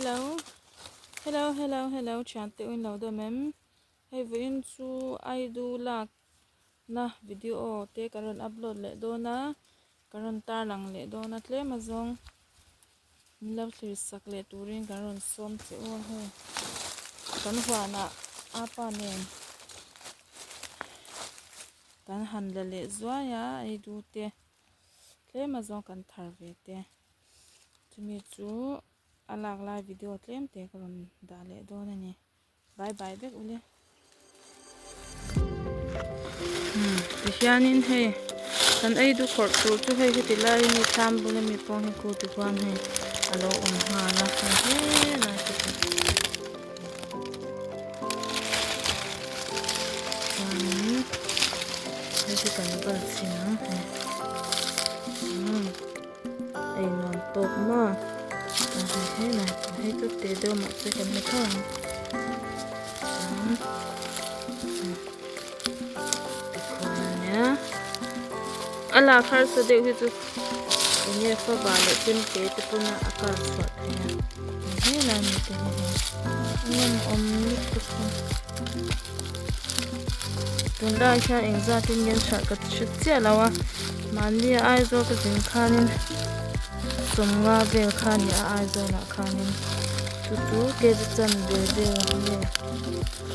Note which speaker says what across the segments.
Speaker 1: Hello. Hello. Chan te in lo do mem. Hey vin chu Aidu lak na video te karon upload le do na. Karon tar lang le do na tle mazong. Milaw thir sak le turin karon som che o he. Kan huanah apa nen. Kan han le zwa ya Aidu te. Tle mazong kan thar ve te. Tumi chu alak lai video tlem te karon dale do na ni. Bye bek ule. Ti hianin hei kan Aidu khawrh tur chu hei hiti lai ni tham bula mi pong hi ku ti kwan hei alo ha na he na ti hei ti kan bal sin he ai non top ma he na hei tu te do ma se kan me thang ala khar sa de hu chu ne fa ba le tin te te puna aka swat he la ni te he ni tu tun da sha engza tin yen sha ka chu che lawa man li ai zo ka jin khanin somnga bel khani ai zo na khanin tu ke chan de ne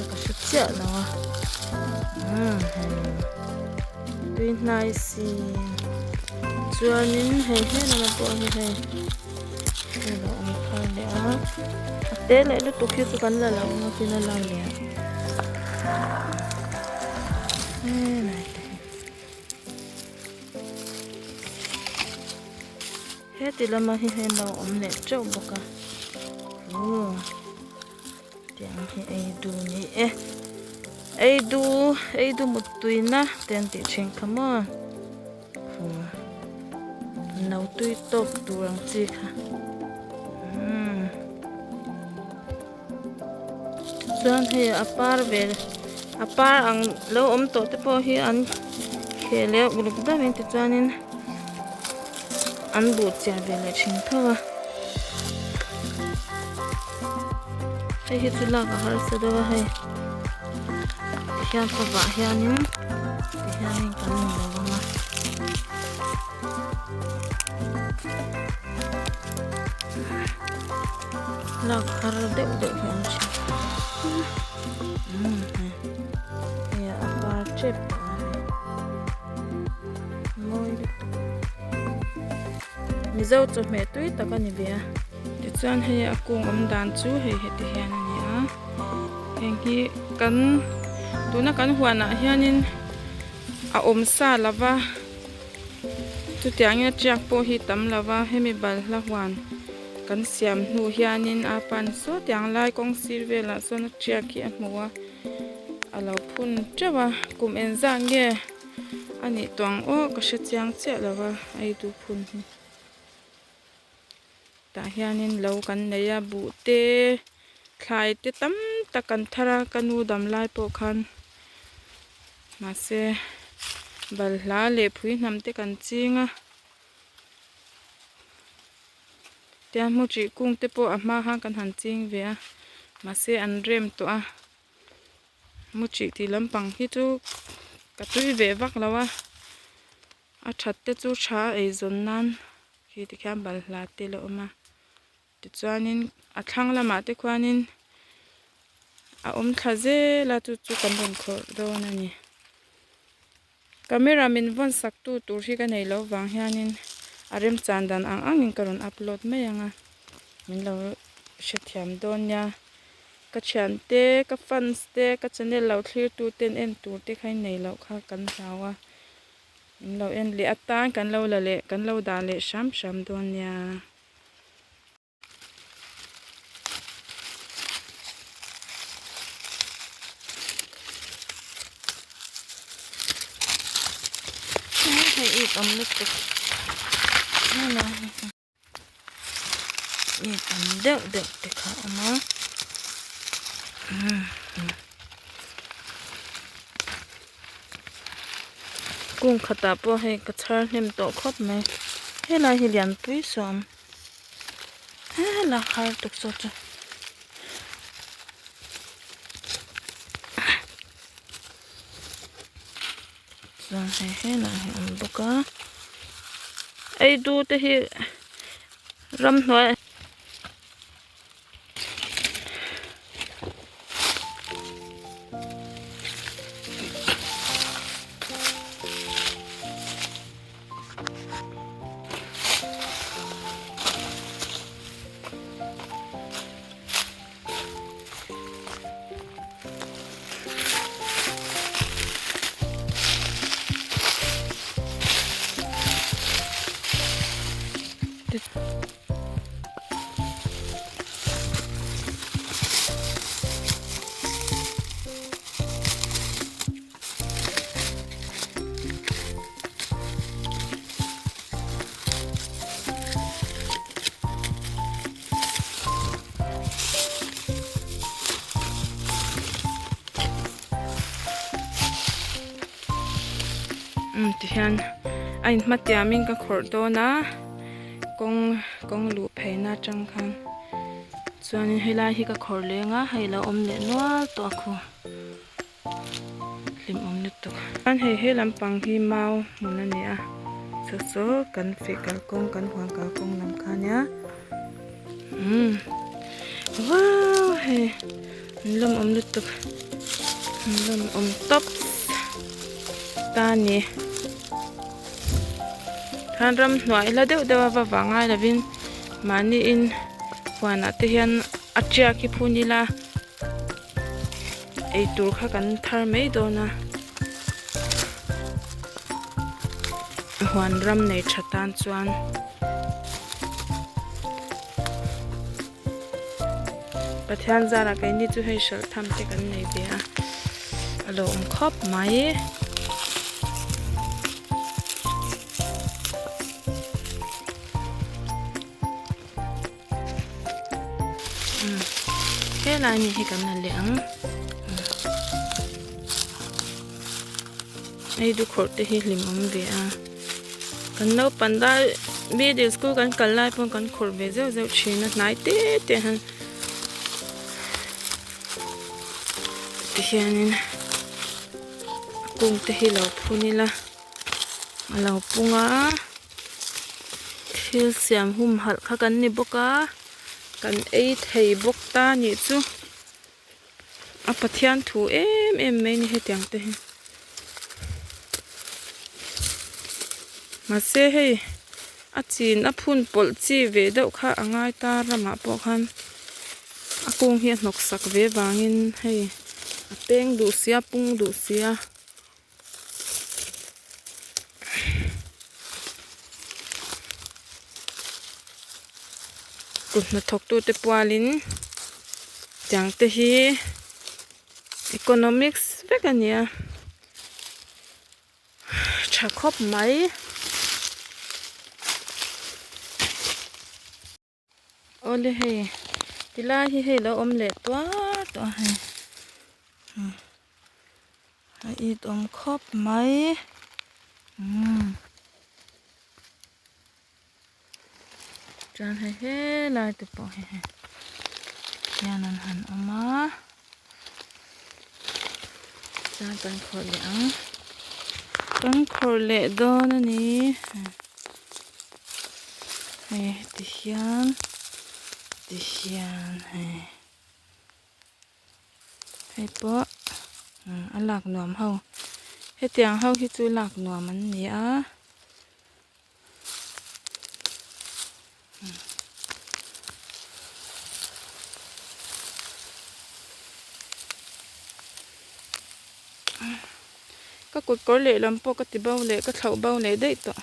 Speaker 1: ka chu che lawa Doing nice. Chuanin hei na po hei. Hello ang khale a. Te le lu tukhi chu kan la la ma pina la le. Nai te. He ti la ma hi no om le chau boka. Tiang hi Aidu ni Aidu mutuina ten ti ching come on. Nau tui top turang chi kha. Chuan he apar ang lo om to te po hi an khele uluk da men ti chuanin an bu cha ve le ching thawa. Hei hi chu la ka har sa da wa hei. Hian pa ba hianin kan lo ma la khar de hian chi ya apa chep moi mi zo chu me tui ta ka ni bia ti chuan hei a kung om dan chu hei heti hian ani a heng hi kan tuna kan huanah hianin a om sa lava chu tiangin chiak po hi tam lava hemi bal la huan kan siam hnu hianin a pan so tiang lai kong sir vela so na chiak hi a hmuwa alo phun trawa kum en zang nge ani tong o ka hre chiang che lava Aidu phun hi ta hianin lo kan neya bu te thlai te tam takan thara kanu dam lai po khan mase bal hla le phui nam te kan chinga tia mu chi kung te po ama ha kan han ching ve a mase an rem to a mu chi ti lampang hi chu ka tui ve vak lawa a that te chu tha ei zon nan hi ti kham bal hla te lo ma ti chuanin a thlang lama te khwanin a om thaze la chu kan ron khor do na ni camera min von sak tu tur hi ka nei lo wang hianin arem chandan ang karon upload mai anga min lo shethiam don ya ka chan te ka fans te ka channel lo thlir tu ten en tur te khai nei lo kha kan hawa min lo en le atan kan lo la le kan lo da le sham don ya om nước tục nó như tầm đậu thì khó mà cung khata po hay cái thar nem to khop mày hay là hi lian tui som là khawrh tuk so chu chuan he la he boka Aidu te hi ram hnuai thì hiện anh mất tiền mình cái khẩu đó na con lụa phải na trăng khăn cho nên hay là cái khẩu lên á hay là ôm lệ nó to khu lim ôm lệ to anh hay làm bằng hi mau muốn anh nè sơ sơ cần phải cần hoàng công làm khăn nhá wow hay làm ôm lệ to làm ôm top ta nè han ram hnuai la deuh deuh wa wangai lovin mani in huanah te hian achia ki phunila ei tur kha kan thar mai dona huan ram nei thatan chuan pathian zara kai ni chu hei shal tham te kan nei be a alo khop mai cái này thì cầm là liễng ai du khort thì lim om về à cần nấu panda bê điều school cần cần lại phong cần khort về dễ dễ chín nó nái tê tê han thì hiện cùng thì lâu phun là lâu phun á thì xem hum hạt khá cần nè bốc á cần ấy thầy bốc ta nhỉ chứ à pathian thu em mấy hết tiếng thế mà xe hay à chín à phun bol chi về đâu khá angai ta ra mà bốc han à cung hiện nọc sạc về vangin hay à beng đủ xia pung đủ xia cụt nó thọc tu te pualin chẳng te hi economics vek ania cha khop mai ole he tila hi he lo omelette to he ha i tom khop mai chan he lai te po he yanan han oma chan kan khol le do na ni he ti hian he po a lak nuam ho he tiang ho hi chu lak nuam an ni a các cột có lệ làm po các tí bao lệ các thầu bao lệ đấy to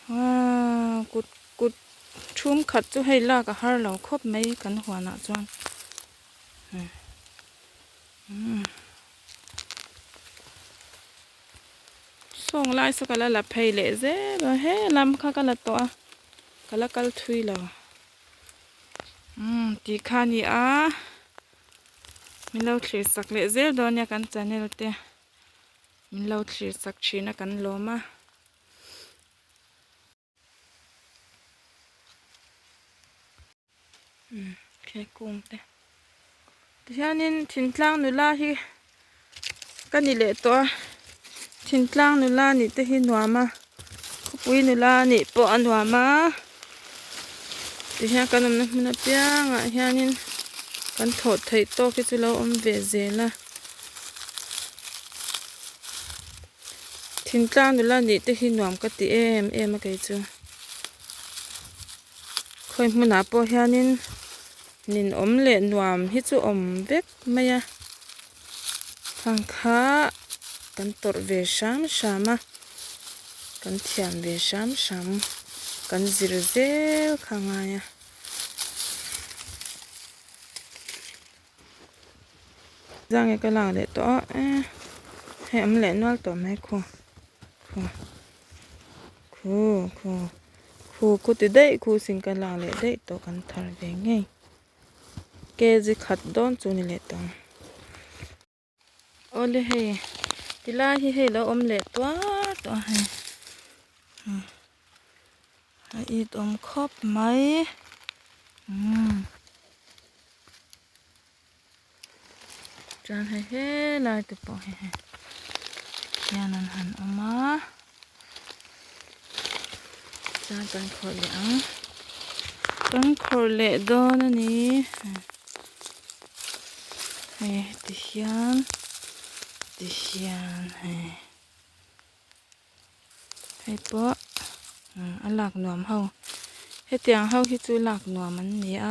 Speaker 1: wow cột chum khát cho hay là cả hai lẩu khóc mấy cắn hoa nọ choan song lại sao cả là pay lệ dễ và hết làm khá cả là to cả là cả thui lẩu tí khani à mình lâu chỉ sạc lệ dễ đó nha cắn channel te mình lâu chỉ sạc chỉ nó cắn lố mà แค่กุ้งแต่ที่นี่ทิ้งกลางนุลาที่กันนี่แหละตัวทิ้งกลางนุลานี่แต่ที่หนัวมาปุยนุลานี่ปอหนัวมาที่กันน้ำมันเปียงอ่ะที่นี่กันถอดไถโตคิดเราเวเซละทิ้งกลางนุลานี่แต่ที่หนัวก็ตีมาไกลจูคอยมันหนาปอที่นี่นินเละหนัวฮิจูเวกไม่ยะฟังข้ากันตรเวชามกันเทียมเวชามกันซิรเซลข้างไงจังไงก็ลางเลยตัวให้เละนวลตัวไม่คูติได้คูสิงกันลางเลยได้ตัวกันทาร์เวงไงเกจิขัดโดนจูนี่เลยตัวโอ้เลยให้ทีละให้เราเละตัวให้อีตครบไหมจานให้ลายตัวปอให้ยานันหันออกมาจานกันขอเลี้ยงกันขอเละโดนนี่ให้ดิฉันให้ปะอันหลักหนวมเฮาให้เตียงเฮาที่จูหลักหนวมมันเนี่ย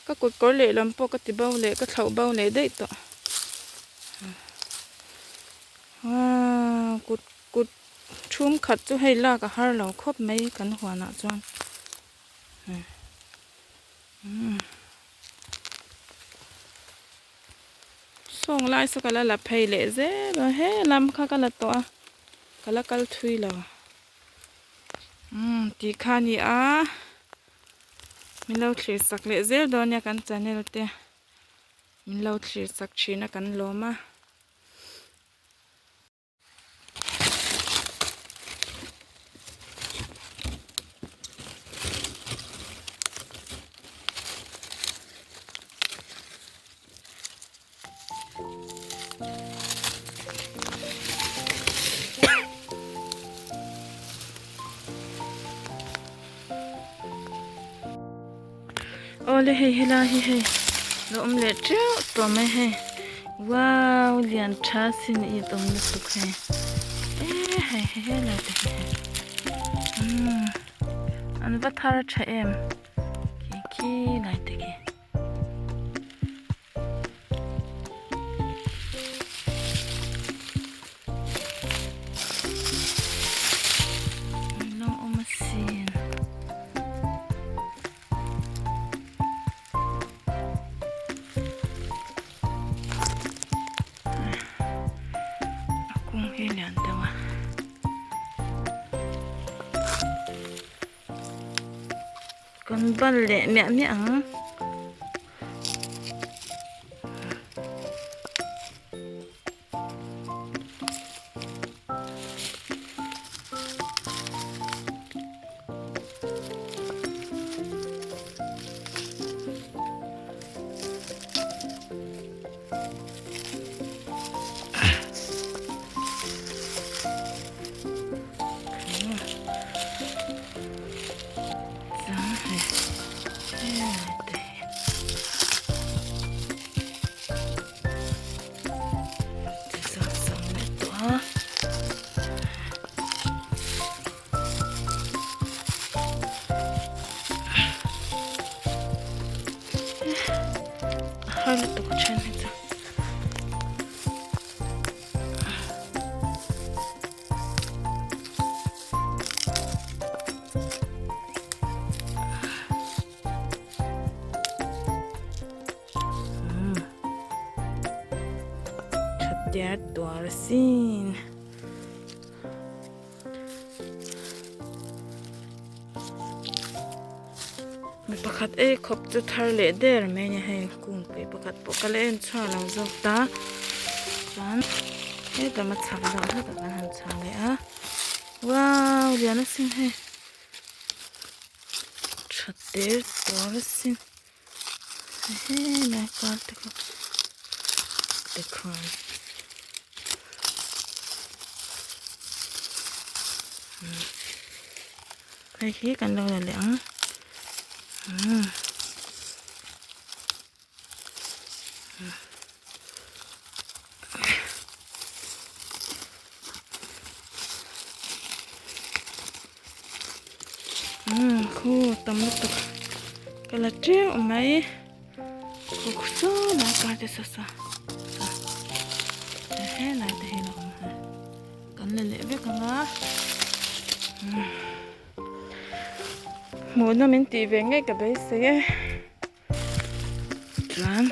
Speaker 1: ก็กดก้อนเละลำปกติเบาเละก็เท่าเบาเละได้ต่อกดชุ่มขัดจะให้ลากกับฮาร์เราครบไม่กันหัวหน้าจวนส่งไลน์สกัดละเพย์เละเซ่บ่เฮ้ลำข้ากันละตัวกันละกัลทุยแล้วตีขานี่มีเราคลีสักเละเซ่โดนเนี่ยกันจะเนี่ยเราเตะมีเราคลีสักชีนะกันล้อมาโอ้เลยเฮ้ลาเฮ้เราเละเจ้าตัวไม่เฮ้ว้าวเลียนชาสินอีตรงนี้สุกเฮ้เฮ้เลยเฮ้อันวัดทาร์ชเอ็มขี้เลยเฮ้น้องมาสินcon bần lẹ mẹ miệng hơi tụt chân này rồi thật đẹp tỏa xin pakhat khop chu thar le der me ni hei kung pe pakhat pokal en chha lo zok ta chan he ta ma chak da ha ta han chang le a wow lian a sin he thatter tor sin he na ka te ko te khon cái khí cần đâu là lẻng khu tầm lúc tục cái là treo mấy khu số là cái thế sao thế này thì nó cần lên lẽ biết không á muốn nó mình tỉ về ngay cả bây giờ chán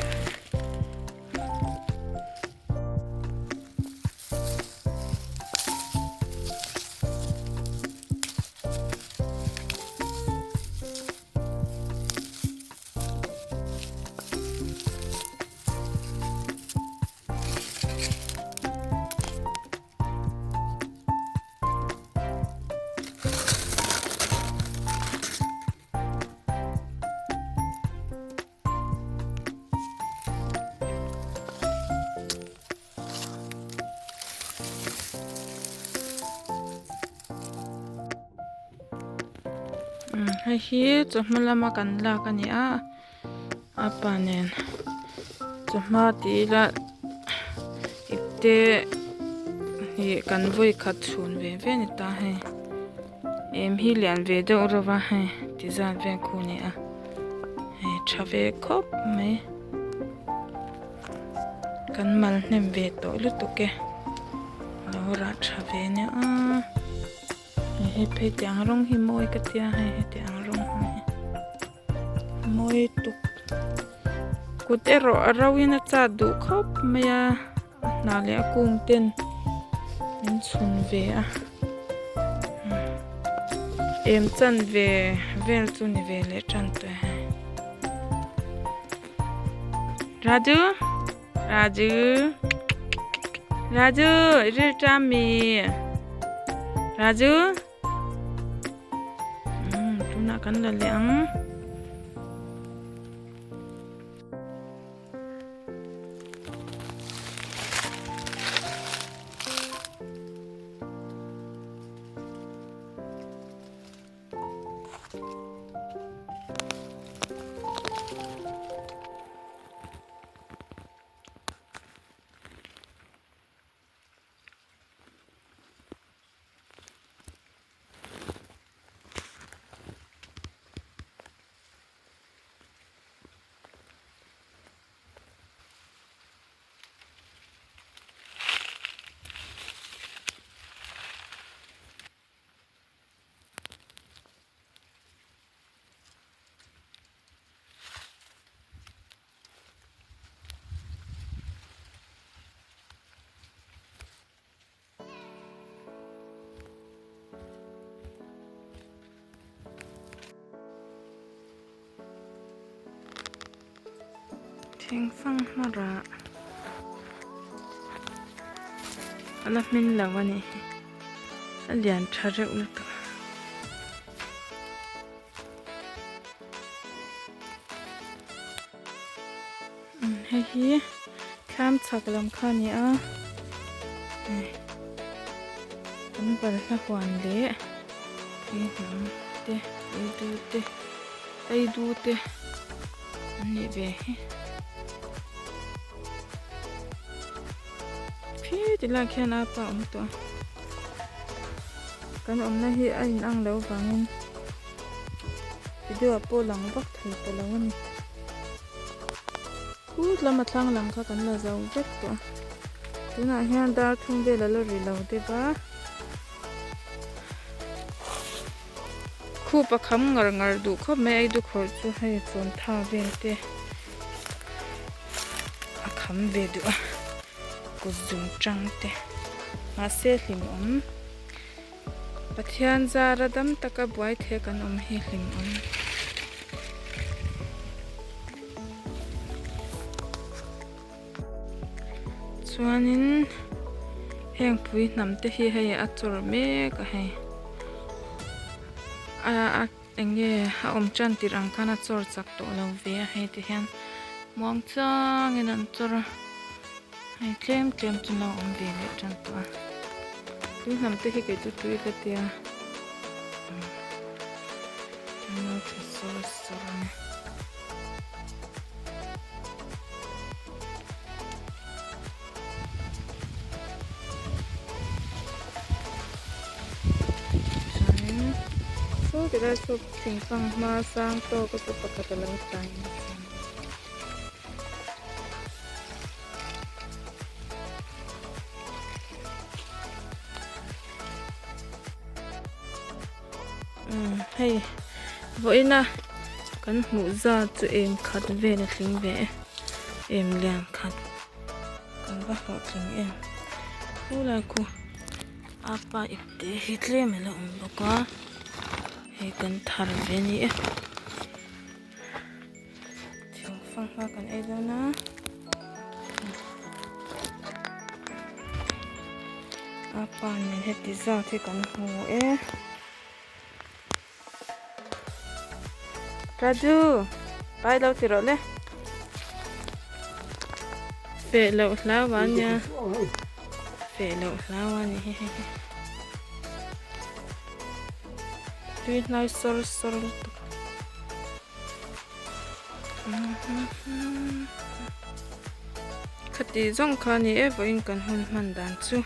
Speaker 1: hay hi cho malama kan la ka ni a apa nen cho ma ti la ite hi kan voi khat chhun ve ve ni ta he em hi lian ve de ora he ti zan ve khu ni a he chave khop me kan mal nem ve to lu to ke lo ra chave ne a he pe tiang rong hi moi ka tia he tiang rong moi tu ku te ro rawina cha du khop me ya na le kung ten min chun ve a em chan ve vel chu ni ve le chan to he raju raju raju ri chami raju tuna kan la leang thing sang mara ala min lawani alian thare ult he hi kham chaklam khani a kan bal la hwan le ki nam te aidu te ni ve thì là khi nào pa to kan na hi ai ang lo wangin video po lang bak thai to lawan ku lama thlang lam kha kan la zau vek to tuna hian dar thung ve la lo ri lo te ba khu pa kham ngar du kho me ai du khor chu hai chon tha ve te a kham ve du ku zum chang te ma se hlim pathian zara dam taka buai the kan hi hlim chuanin heng pui hnam te hi hei a chur mek a hei a enge a om chan tirang khan a chor chak to lo ve a hei ti hian muang chang in an chor hei tlem chu lo om ve le chan to a tui hnam te hi ke tu tui ka tia no chu so ne so kita sup singkang masang to ko to pakatalang time hey vậy na kan mu za chu em khat ve na thing ve em lian khat kan ba ho thing em ula ku apa ipte hitle me la um boka he kan thar ve ni e thing fang ha kan Aidu na apa ni heti za the kan hu e Raju pai lâu thì rồi đấy về lâu lao vào nha về lâu lao vào nhỉ tuy nói sor sor khati zong khani e voin kan hun man dan chu